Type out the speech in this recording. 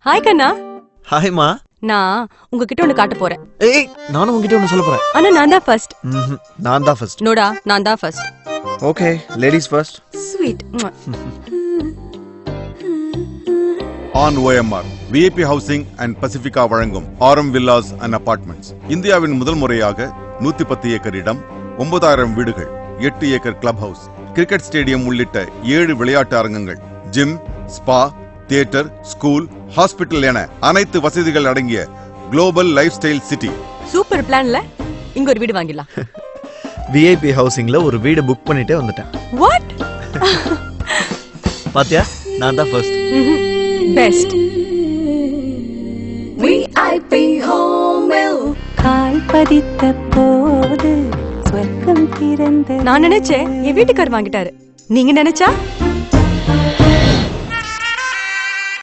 Hi கண்ணா. ஹாய்மா. நான் உங்ககிட்ட ஒன்னு காட்ட போறேன். ஏய், நானும் உங்ககிட்ட ஒன்னு சொல்ல போறேன். ஆனா நான் தான் ஃபர்ஸ்ட். நான் தான் ஃபர்ஸ்ட். நோடா, நான் தான் first. Okay, ladies first. Sweet. On OMR VIP housing and Pacifica வழங்கும் ஆரம் வில்லாஸ் அண்ட் அபார்ட்மெண்ட்ஸ். இந்தியாவின் முதல் முறையாக 110 ஏக்கர் இடம், 9000 வீடுகள், 8 acre club house, cricket stadium உள்ளிட்ட 7 விளையாட்டு அரங்கங்கள், gym, spa, theatre, school, hospital என அனைத்து வசதிகள் அடங்கிய global lifestyle city. Super பிளான்ல இங்க ஒரு வீடு வாங்கிடலாம். VIP ஹவுசிங்ல ஒரு வீடு புக் பண்ணிட்டே வந்துட்டேன். வாட்? பாத்தியா, நான் தான் ஃபர்ஸ்ட். பெஸ்ட். VIP ஹோமில் கால் பதித்த போது சொர்க்கம் திறந்த. நான் நினைச்சேன் என் வீட்டுக்கார் வாங்கிட்டாரு. நீங்க நினைச்சா